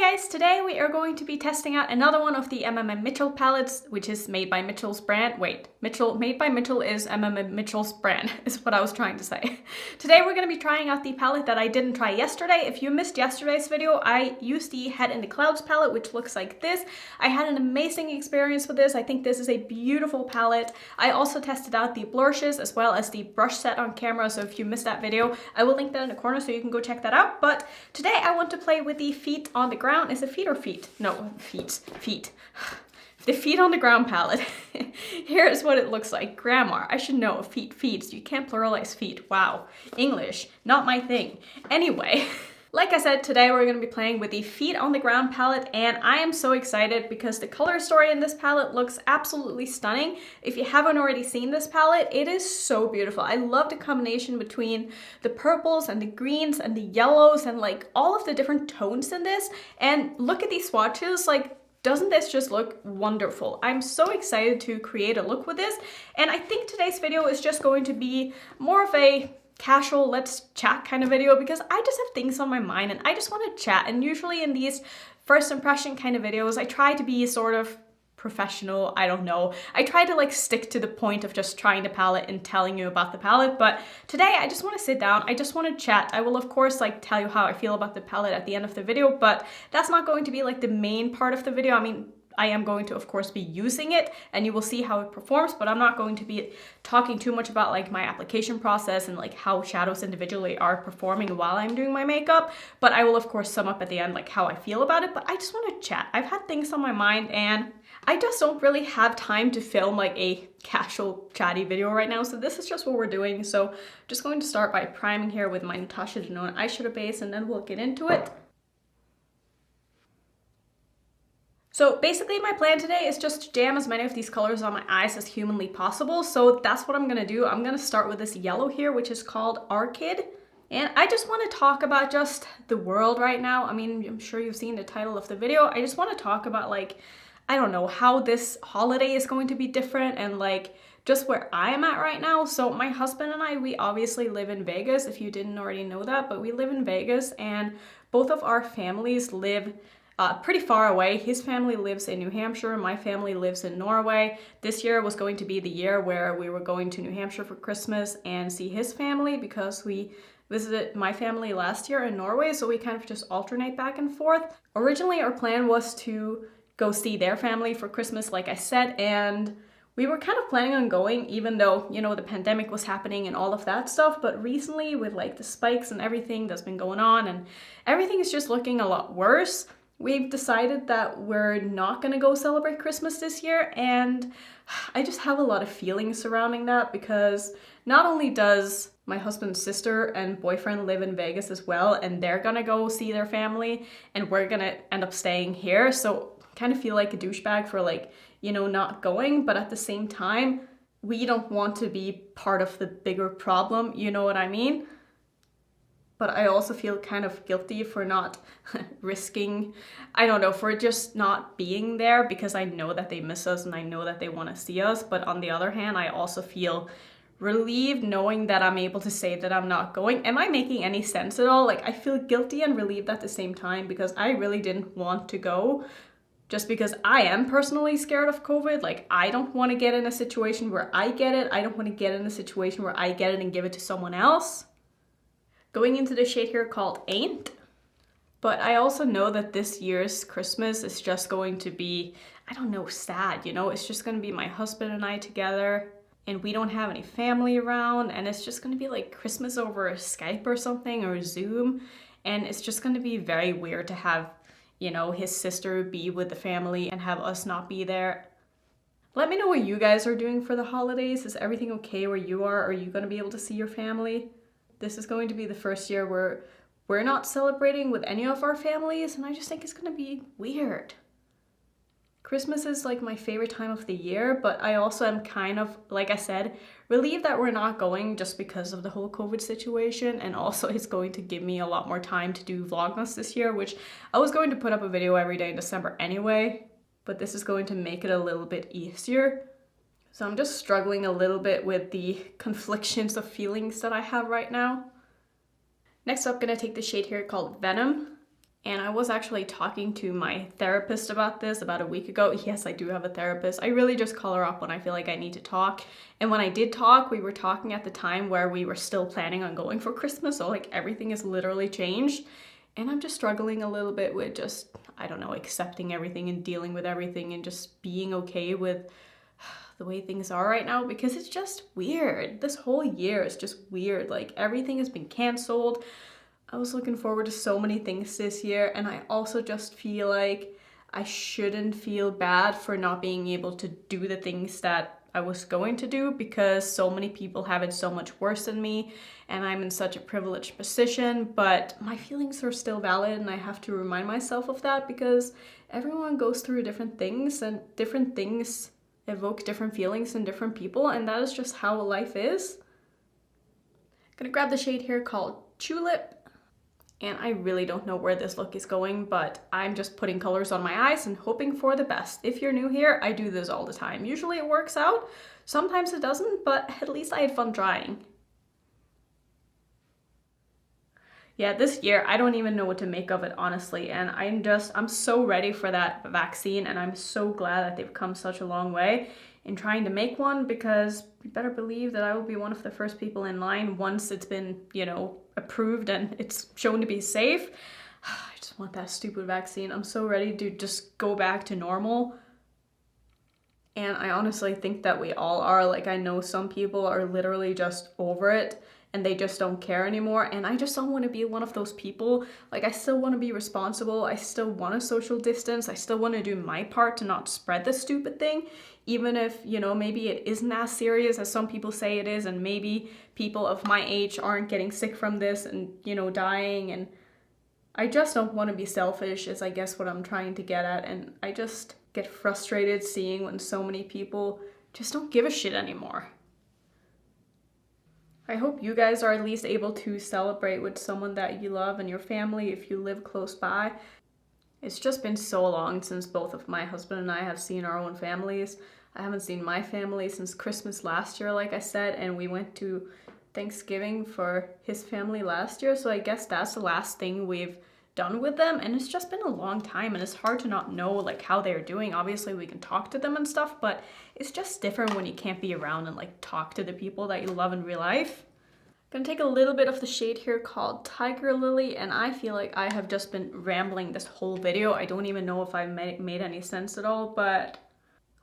Hi guys, today we are going to be testing out another one of the Mmmmitchell palettes, which is made by Mitchell's brand. Wait, made by Mitchell is Mmmmitchell's brand, is what I was trying to say. Today we're going to be trying out the palette that I didn't try yesterday. If you missed yesterday's video, I used the Head in the Clouds palette, which looks like this. I had an amazing experience with this. I think this is a beautiful palette. I also tested out the blushes as well as the brush set on camera, so if you missed that video, I will link that in the corner so you can go check that out. But today I want to play with the feet on the ground. Is it feet or feet? No, feet. The feet on the ground palette. Here is what it looks like. Grammar. I should know. Feet. You can't pluralize feet. Wow. English. Not my thing. Anyway. Like I said, today we're going to be playing with the Feet on the Ground palette, and I am so excited because the color story in this palette looks absolutely stunning. If you haven't already seen this palette, it is so beautiful. I love the combination between the purples and the greens and the yellows and like all of the different tones in this. And look at these swatches, like, doesn't this just look wonderful? I'm so excited to create a look with this, and I think today's video is just going to be more of a casual let's chat kind of video because I just have things on my mind and I just want to chat. And usually in these first impression kind of videos, I try to be sort of professional. I don't know. I try to like stick to the point of just trying the palette and telling you about the palette. But today I just want to sit down. I just want to chat. I will of course like tell you how I feel about the palette at the end of the video, but that's not going to be like the main part of the video. I mean, I am going to, of course, be using it and you will see how it performs, but I'm not going to be talking too much about like my application process and like how shadows individually are performing while I'm doing my makeup. But I will, of course, sum up at the end like how I feel about it, but I just want to chat. I've had things on my mind and I just don't really have time to film like a casual chatty video right now. So this is just what we're doing. So I'm just going to start by priming here with my Natasha Denona eyeshadow base and then we'll get into it. So basically my plan today is just to jam as many of these colors on my eyes as humanly possible. So that's what I'm gonna do. I'm gonna start with this yellow here, which is called Orchid. And I just wanna talk about just the world right now. I mean, I'm sure you've seen the title of the video. I just wanna talk about like, I don't know, how this holiday is going to be different and like just where I am at right now. So my husband and I, we obviously live in Vegas, if you didn't already know that, but we live in Vegas and both of our families live pretty far away. His family lives in New Hampshire, my family lives in Norway. This year was going to be the year where we were going to New Hampshire for Christmas and see his family because we visited my family last year in Norway, so we kind of just alternate back and forth. Originally our plan was to go see their family for Christmas, like I said, and we were kind of planning on going even though, you know, the pandemic was happening and all of that stuff, but recently with like the spikes and everything that's been going on and everything is just looking a lot worse, we've decided that we're not gonna go celebrate Christmas this year, and I just have a lot of feelings surrounding that because not only does my husband's sister and boyfriend live in Vegas as well, and they're gonna go see their family, and we're gonna end up staying here, so I kind of feel like a douchebag for like, you know, not going, but at the same time, we don't want to be part of the bigger problem, you know what I mean? But I also feel kind of guilty for not risking, I don't know, for just not being there because I know that they miss us and I know that they want to see us. But on the other hand, I also feel relieved knowing that I'm able to say that I'm not going. Am I making any sense at all? Like, I feel guilty and relieved at the same time because I really didn't want to go just because I am personally scared of COVID. Like, I don't want to get in a situation where I get it. I don't want to get in a situation where I get it and give it to someone else. Going into the shade here called Ain't. But I also know that this year's Christmas is just going to be, I don't know, sad, you know? It's just going to be my husband and I together, and we don't have any family around, and it's just going to be like Christmas over Skype or something, or Zoom, and it's just going to be very weird to have, you know, his sister be with the family and have us not be there. Let me know what you guys are doing for the holidays. Is everything okay where you are? Are you going to be able to see your family? This is going to be the first year where we're not celebrating with any of our families, and I just think it's gonna be weird. Christmas is like my favorite time of the year, but I also am kind of, like I said, relieved that we're not going just because of the whole COVID situation, and also it's going to give me a lot more time to do Vlogmas this year, which I was going to put up a video every day in December anyway, but this is going to make it a little bit easier. So I'm just struggling a little bit with the conflictions of feelings that I have right now. Next up, I'm gonna take the shade here called Venom. And I was actually talking to my therapist about this about a week ago. Yes, I do have a therapist. I really just call her up when I feel like I need to talk. And when I did talk, we were talking at the time where we were still planning on going for Christmas. So like everything has literally changed. And I'm just struggling a little bit with just, I don't know, accepting everything and dealing with everything and just being okay with the way things are right now, because it's just weird. This whole year is just weird. Like everything has been canceled. I was looking forward to so many things this year, and I also just feel like I shouldn't feel bad for not being able to do the things that I was going to do, because so many people have it so much worse than me and I'm in such a privileged position. But my feelings are still valid, and I have to remind myself of that, because everyone goes through different things and different things evoke different feelings in different people, and that is just how life is. I'm gonna grab the shade here called Tulip. And I really don't know where this look is going, but I'm just putting colors on my eyes and hoping for the best. If you're new here, I do this all the time. Usually it works out, sometimes it doesn't, but at least I had fun trying. Yeah, this year, I don't even know what to make of it, honestly, and I'm so ready for that vaccine, and I'm so glad that they've come such a long way in trying to make one, because you better believe that I will be one of the first people in line once it's been, you know, approved and it's shown to be safe. I just want that stupid vaccine. I'm so ready to just go back to normal. And I honestly think that we all are. Like, I know some people are literally just over it and they just don't care anymore, and I just don't want to be one of those people. Like, I still want to be responsible, I still want to social distance, I still want to do my part to not spread this stupid thing, even if, you know, maybe it isn't as serious as some people say it is, and maybe people of my age aren't getting sick from this and, you know, dying. And I just don't want to be selfish, is I guess what I'm trying to get at, and I just get frustrated seeing when so many people just don't give a shit anymore. I hope you guys are at least able to celebrate with someone that you love and your family if you live close by. It's just been so long since both of my husband and I have seen our own families. I haven't seen my family since Christmas last year, like I said, and we went to Thanksgiving for his family last year, so I guess that's the last thing we've done with them, and it's just been a long time, and it's hard to not know like how they're doing. Obviously we can talk to them and stuff, but it's just different when you can't be around and like talk to the people that you love in real life. I'm gonna take a little bit of the shade here called Tiger Lily, and I feel like I have just been rambling this whole video. I don't even know if I've made any sense at all, but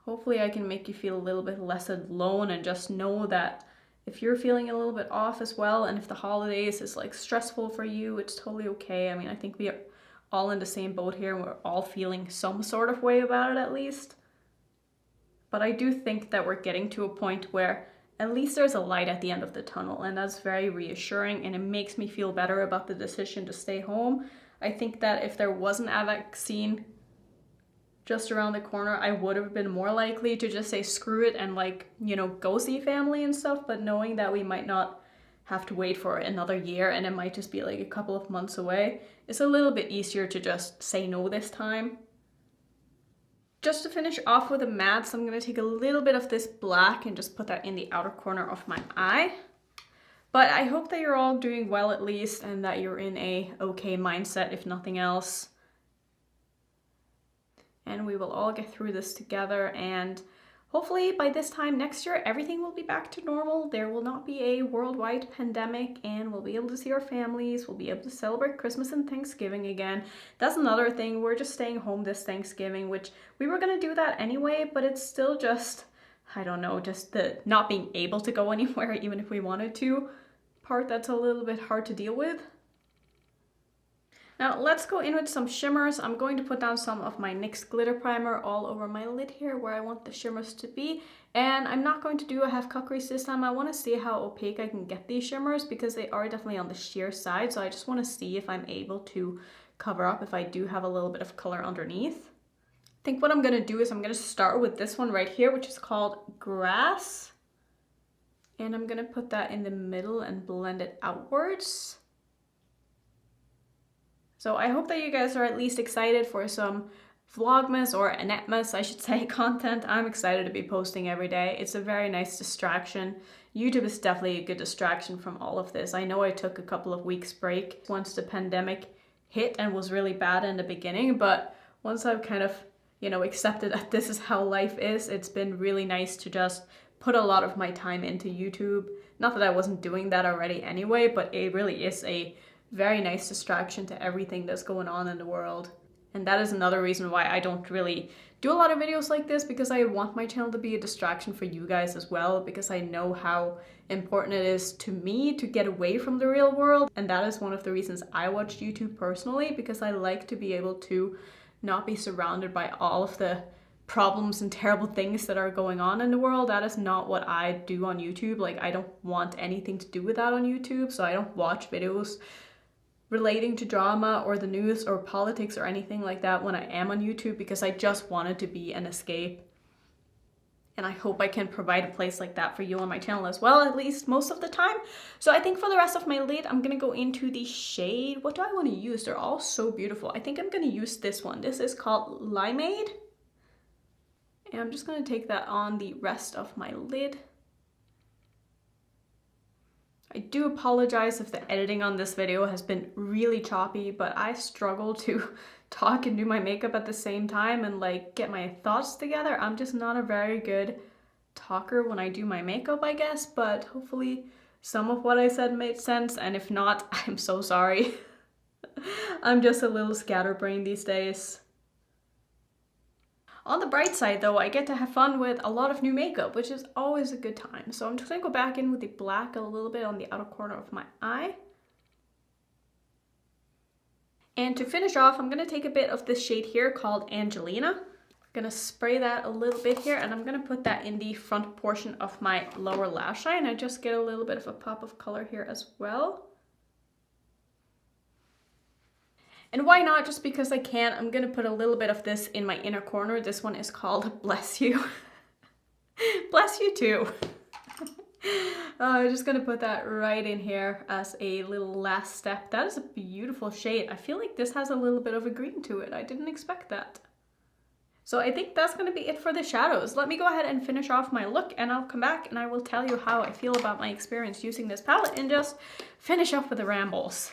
hopefully I can make you feel a little bit less alone, and just know that if you're feeling a little bit off as well, and if the holidays is like stressful for you, it's totally okay. I mean, I think we are all in the same boat here, and we're all feeling some sort of way about it at least. But I do think that we're getting to a point where at least there's a light at the end of the tunnel, and that's very reassuring, and it makes me feel better about the decision to stay home. I think that if there wasn't a vaccine just around the corner, I would have been more likely to just say screw it and like, you know, go see family and stuff. But knowing that we might not have to wait for another year and it might just be like a couple of months away, it's a little bit easier to just say no this time. Just to finish off with the mattes, I'm going to take a little bit of this black and just put that in the outer corner of my eye. But I hope that you're all doing well at least, and that you're in a okay mindset if nothing else. And we will all get through this together, and hopefully by this time next year everything will be back to normal. There will not be a worldwide pandemic, and we'll be able to see our families. We'll be able to celebrate Christmas and Thanksgiving again. That's another thing. We're just staying home this Thanksgiving, which we were gonna do that anyway, but it's still just, I don't know, just the not being able to go anywhere even if we wanted to part that's a little bit hard to deal with. Now let's go in with some shimmers. I'm going to put down some of my NYX glitter primer all over my lid here where I want the shimmers to be. And I'm not going to do a half cut crease this time. I want to see how opaque I can get these shimmers, because they are definitely on the sheer side. So I just want to see if I'm able to cover up if I do have a little bit of color underneath. I think what I'm going to do is I'm going to start with this one right here, which is called Grass. And I'm going to put that in the middle and blend it outwards. So I hope that you guys are at least excited for some Vlogmas, or Annettemas, I should say, content. I'm excited to be posting every day. It's a very nice distraction. YouTube is definitely a good distraction from all of this. I know I took a couple of weeks break once the pandemic hit and was really bad in the beginning, but once I've kind of, you know, accepted that this is how life is, it's been really nice to just put a lot of my time into YouTube. Not that I wasn't doing that already anyway, but it really is a very nice distraction to everything that's going on in the world. And that is another reason why I don't really do a lot of videos like this, because I want my channel to be a distraction for you guys as well, because I know how important it is to me to get away from the real world. And that is one of the reasons I watch YouTube personally, because I like to be able to not be surrounded by all of the problems and terrible things that are going on in the world. That is not what I do on YouTube. Like, I don't want anything to do with that on YouTube, so I don't watch videos relating to drama or the news or politics or anything like that when I am on YouTube, because I just want it to be an escape. And I hope I can provide a place like that for you on my channel as well, at least most of the time. So I think for the rest of my lid, I'm gonna go into the shade. What do I want to use? They're all so beautiful. I think I'm gonna use this one. This is called Limeade. And I'm just gonna take that on the rest of my lid. I do apologize if the editing on this video has been really choppy, but I struggle to talk and do my makeup at the same time and like get my thoughts together. I'm just not a very good talker when I do my makeup, I guess, but hopefully some of what I said made sense, and if not, I'm so sorry. I'm just a little scatterbrained these days. On the bright side though, I get to have fun with a lot of new makeup, which is always a good time. So I'm just gonna go back in with the black a little bit on the outer corner of my eye. And to finish off, I'm gonna take a bit of this shade here called Angelina. I'm gonna spray that a little bit here, and I'm gonna put that in the front portion of my lower lash line. I just get a little bit of a pop of color here as well. And why not? Just because I can, I'm gonna put a little bit of this in my inner corner. This one is called Bless You. Bless you too. I'm just gonna put that right in here as a little last step. That is a beautiful shade. I feel like this has a little bit of a green to it. I didn't expect that. So I think that's gonna be it for the shadows. Let me go ahead and finish off my look, and I'll come back and I will tell you how I feel about my experience using this palette and just finish up with the rambles.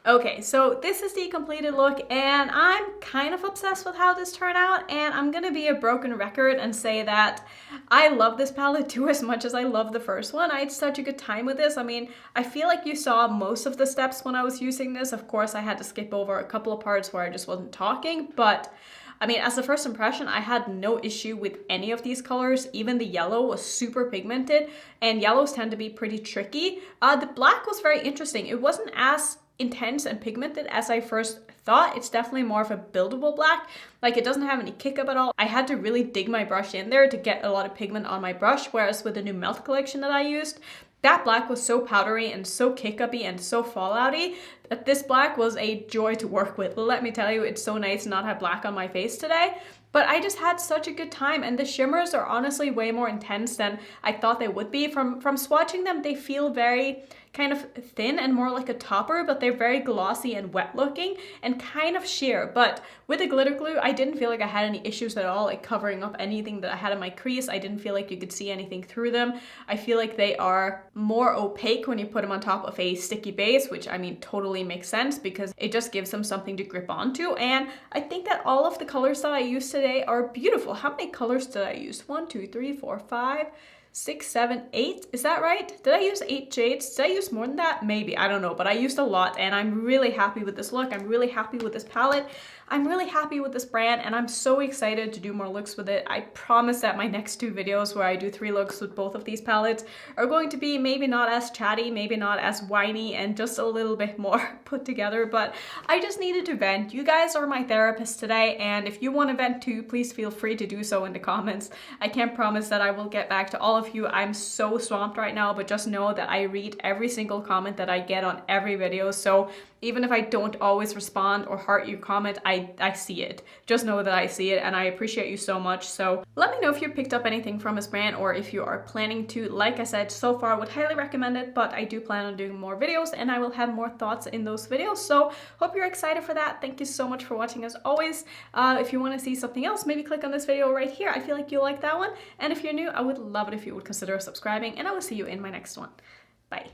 Okay, so this is the completed look, and I'm kind of obsessed with how this turned out, and I'm gonna be a broken record and say that I love this palette too as much as I love the first one. I had such a good time with this. I mean, I feel like you saw most of the steps when I was using this. Of course, I had to skip over a couple of parts where I just wasn't talking, but I mean, as a first impression, I had no issue with any of these colors. Even the yellow was super pigmented, and yellows tend to be pretty tricky. The black was very interesting. It wasn't as intense and pigmented as I first thought. It's definitely more of a buildable black. Like, it doesn't have any kick up at all. I had to really dig my brush in there to get a lot of pigment on my brush, whereas with the new Melt collection that I used, that black was so powdery and so kick-uppy and so fallouty that this black was a joy to work with. Let me tell you, it's so nice to not have black on my face today. But I just had such a good time, and the shimmers are honestly way more intense than I thought they would be. From swatching them, they feel very kind of thin and more like a topper, but they're very glossy and wet looking and kind of sheer. But with the glitter glue, I didn't feel like I had any issues at all, like covering up anything that I had in my crease. I didn't feel like you could see anything through them. I feel like they are more opaque when you put them on top of a sticky base, which I mean totally makes sense because it just gives them something to grip onto. And I think that all of the colors that I used today are beautiful. How many colors did I use? 1, 2, 3, 4, 5, 6, 7, 8. Is that right? Did I use 8 shades? Did I use more than that? Maybe, I don't know, but I used a lot, and I'm really happy with this look. I'm really happy with this palette. I'm really happy with this brand, and I'm so excited to do more looks with it. I promise that my next 2 videos where I do 3 looks with both of these palettes are going to be maybe not as chatty, maybe not as whiny, and just a little bit more put together, but I just needed to vent. You guys are my therapist today, and if you want to vent too, please feel free to do so in the comments. I can't promise that I will get back to all of you. I'm so swamped right now, but just know that I read every single comment that I get on every video, so even if I don't always respond or heart your comment, I see it. Just know that I see it, and I appreciate you so much. So let me know if you picked up anything from this brand, or if you are planning to. Like I said, so far I would highly recommend it, but I do plan on doing more videos, and I will have more thoughts in those videos. So hope you're excited for that. Thank you so much for watching as always. If you want to see something else, maybe click on this video right here. I feel like you'll like that one. And if you're new, I would love it if you would consider subscribing, and I will see you in my next one. Bye.